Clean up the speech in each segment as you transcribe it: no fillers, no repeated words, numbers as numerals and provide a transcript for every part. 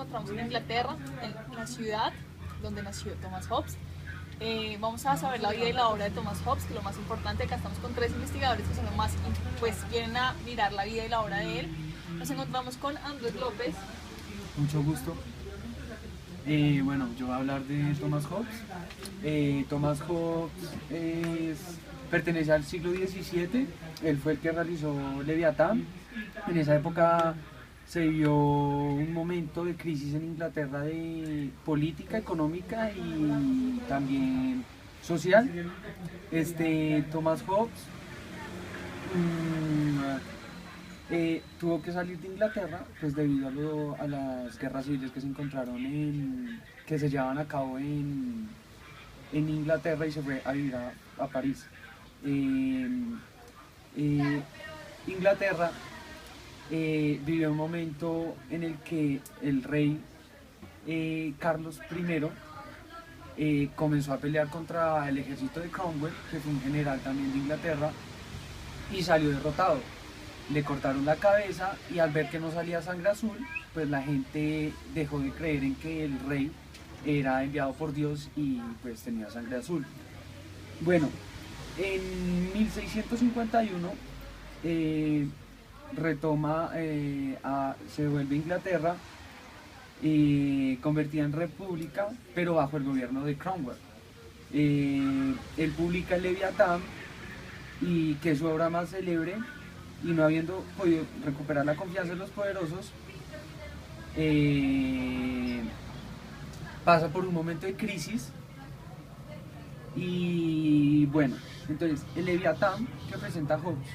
encontramos en Inglaterra, en la ciudad donde nació Thomas Hobbes. Vamos a saber la vida y la obra de Thomas Hobbes, que es lo más importante. Acá estamos con tres investigadores que son los más, pues vienen a mirar la vida y la obra de él. Nos encontramos con Andrés López. Mucho gusto. Bueno, yo voy a hablar de Thomas Hobbes. Thomas Hobbes pertenece al siglo XVII. Él fue el que realizó Leviatán. En esa época se vio un momento de crisis en Inglaterra de política, económica y también social. Thomas Hobbes tuvo que salir de Inglaterra pues debido a las guerras civiles que se encontraron que se llevaban a cabo en Inglaterra, y se fue a vivir a París. Inglaterra vivió un momento en el que el rey Carlos I comenzó a pelear contra el ejército de Cromwell, que fue un general también de Inglaterra, y salió derrotado. Le cortaron la cabeza, y al ver que no salía sangre azul, pues la gente dejó de creer en que el rey era enviado por Dios y pues tenía sangre azul. Bueno, en 1651 se vuelve a Inglaterra, convertida en república, pero bajo el gobierno de Cromwell. Él publica el Leviatán, y que es su obra más célebre, y no habiendo podido recuperar la confianza de los poderosos, pasa por un momento de crisis. Y bueno, entonces el Leviatán que presenta Hobbes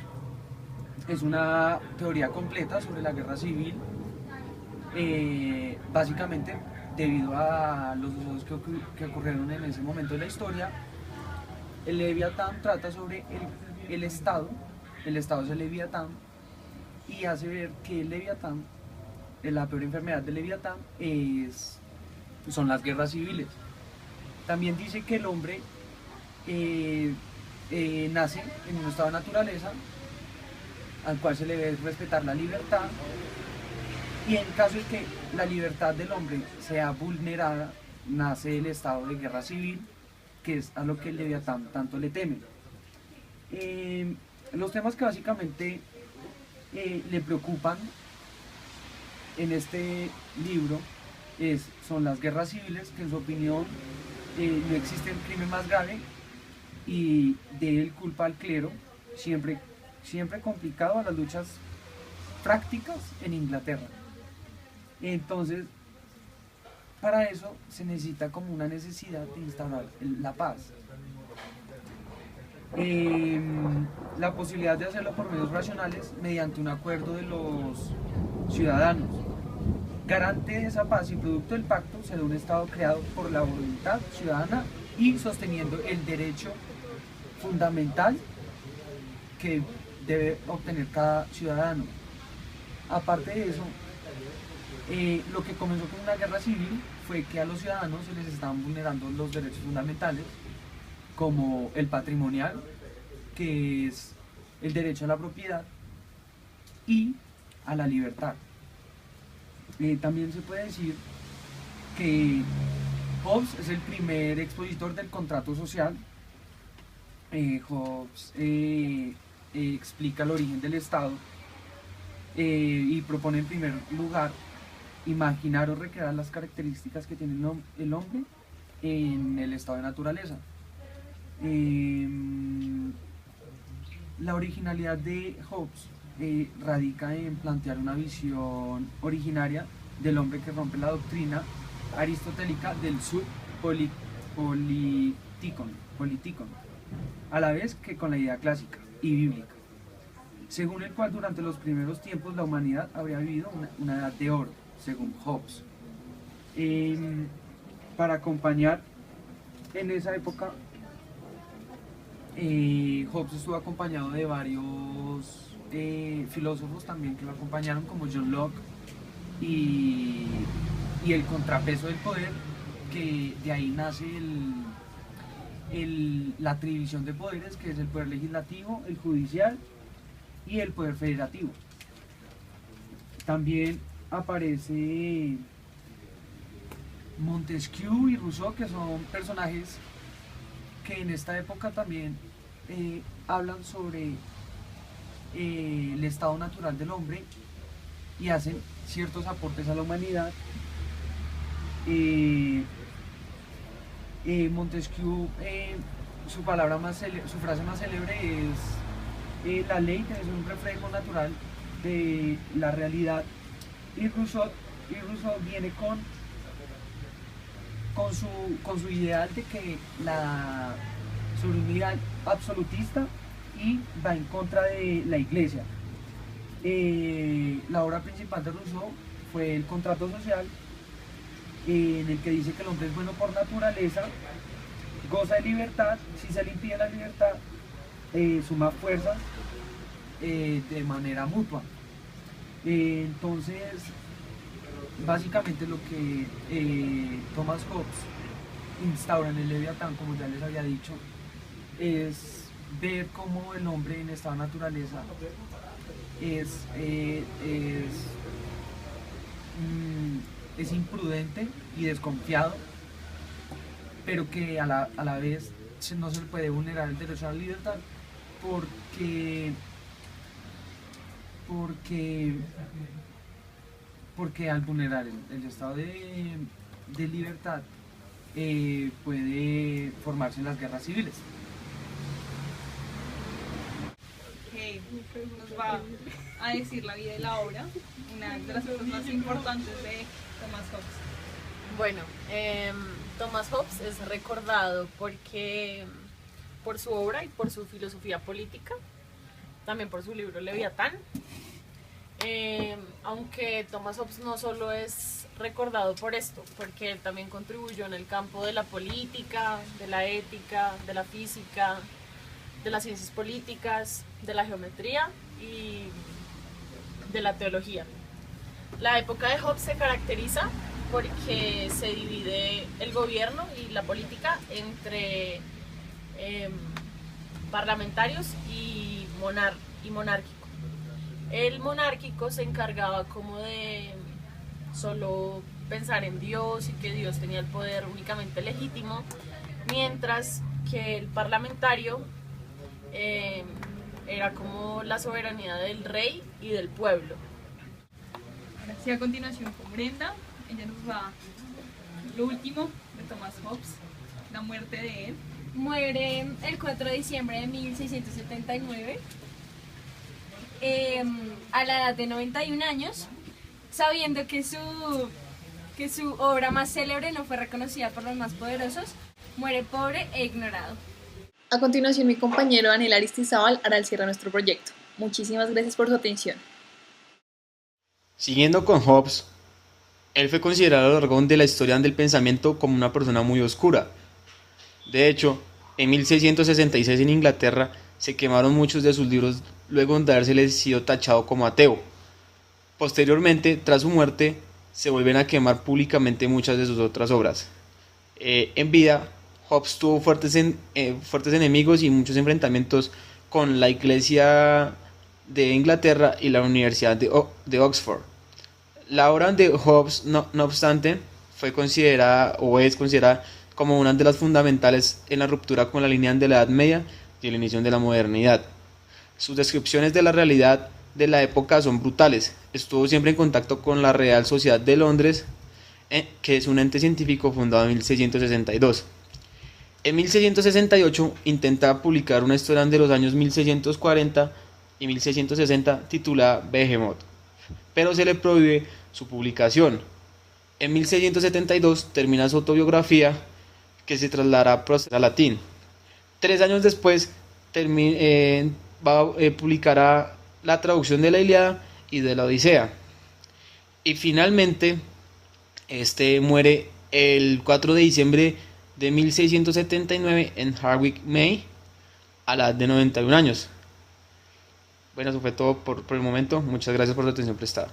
es una teoría completa sobre la guerra civil, básicamente debido a los sucesos que ocurrieron en ese momento de la historia. El Leviatán trata sobre el Estado es el Leviatán, y hace ver que el Leviatán, la peor enfermedad del Leviatán son las guerras civiles. También dice que el hombre nace en un estado de naturaleza al cual se le debe respetar la libertad, y en caso de que la libertad del hombre sea vulnerada, nace el estado de guerra civil, que es a lo que el Leviatán tanto le teme. Los temas que básicamente le preocupan en este libro son las guerras civiles, que en su opinión no existe un crimen más grave, y de él culpa al clero, siempre complicado a las luchas prácticas en Inglaterra. Entonces, para eso se necesita como una necesidad de instaurar la paz. La posibilidad de hacerlo por medios racionales mediante un acuerdo de los ciudadanos. Garante de esa paz y producto del pacto será un Estado creado por la voluntad ciudadana y sosteniendo el derecho fundamental que debe obtener cada ciudadano. Aparte de eso, lo que comenzó con una guerra civil fue que a los ciudadanos se les estaban vulnerando los derechos fundamentales, como el patrimonial, que es el derecho a la propiedad, y a la libertad. También se puede decir que Hobbes es el primer expositor del contrato social. Hobbes explica el origen del Estado, y propone en primer lugar imaginar o recrear las características que tiene el hombre en el estado de naturaleza. La originalidad de Hobbes radica en plantear una visión originaria del hombre que rompe la doctrina aristotélica del sub politikon, a la vez que con la idea clásica y bíblica, según el cual durante los primeros tiempos la humanidad habría vivido una edad de oro, según Hobbes. Para acompañar en esa época, Hobbes estuvo acompañado de varios filósofos también que lo acompañaron, como John Locke, y el contrapeso del poder, que de ahí nace la división de poderes, que es el poder legislativo, el judicial y el poder federativo. También aparece Montesquieu y Rousseau, que son personajes que en esta época también hablan sobre el estado natural del hombre y hacen ciertos aportes a la humanidad. Montesquieu, su frase más célebre es la ley es un reflejo natural de la realidad, y Rousseau viene con su ideal de que sobre un ideal absolutista, y va en contra de la iglesia. La obra principal de Rousseau fue El contrato social, en el que dice que el hombre es bueno por naturaleza, goza de libertad, si se le impide la libertad, suma fuerzas de manera mutua. Entonces, básicamente lo que Thomas Hobbes instaura en el Leviatán, como ya les había dicho, es ver cómo el hombre en esta naturaleza es imprudente y desconfiado, pero que a la vez no se le puede vulnerar el derecho a la libertad, porque al vulnerar el estado de libertad puede formarse en las guerras civiles. Nos va a decir la vida y la obra, una de las cosas más importantes de Thomas Hobbes. Bueno, Thomas Hobbes es recordado por su obra y por su filosofía política, también por su libro Leviatán. Aunque Thomas Hobbes no solo es recordado por esto, porque él también contribuyó en el campo de la política, de la ética, de la física, de las ciencias políticas, de la geometría y de la teología. La época de Hobbes se caracteriza porque se divide el gobierno y la política entre parlamentarios y monárquico. El monárquico se encargaba como de solo pensar en Dios y que Dios tenía el poder únicamente legítimo, mientras que el parlamentario era como la soberanía del rey y del pueblo. Ahora sí, a continuación con Brenda, ella nos va lo último de Thomas Hobbes, la muerte de él. Muere el 4 de diciembre de 1679 a la edad de 91 años, sabiendo que su obra más célebre no fue reconocida por los más poderosos. Muere pobre e ignorado. A continuación, mi compañero Daniel Aristizábal hará el cierre de nuestro proyecto. Muchísimas gracias por su atención. Siguiendo con Hobbes, él fue considerado a lo largo de la historia del pensamiento como una persona muy oscura. De hecho, en 1666 en Inglaterra se quemaron muchos de sus libros luego de habérsele sido tachado como ateo. Posteriormente, tras su muerte, se vuelven a quemar públicamente muchas de sus otras obras. En vida, Hobbes tuvo fuertes enemigos y muchos enfrentamientos con la Iglesia de Inglaterra y la Universidad de Oxford. La obra de Hobbes, no obstante, fue considerada o es considerada como una de las fundamentales en la ruptura con la línea de la Edad Media y el inicio de la modernidad. Sus descripciones de la realidad de la época son brutales. Estuvo siempre en contacto con la Real Sociedad de Londres, que es un ente científico fundado en 1662. En 1668 intenta publicar una historia de los años 1640 y 1660 titulada Behemoth, pero se le prohíbe su publicación. En 1672 termina su autobiografía, que se trasladará al latín. 3 años después publicará la traducción de la Ilíada y de la Odisea. Y finalmente, muere el 4 de diciembre de 1679 en Hardwicke, Maine, a la edad de 91 años. Bueno, eso fue todo por el momento. Muchas gracias por su atención prestada.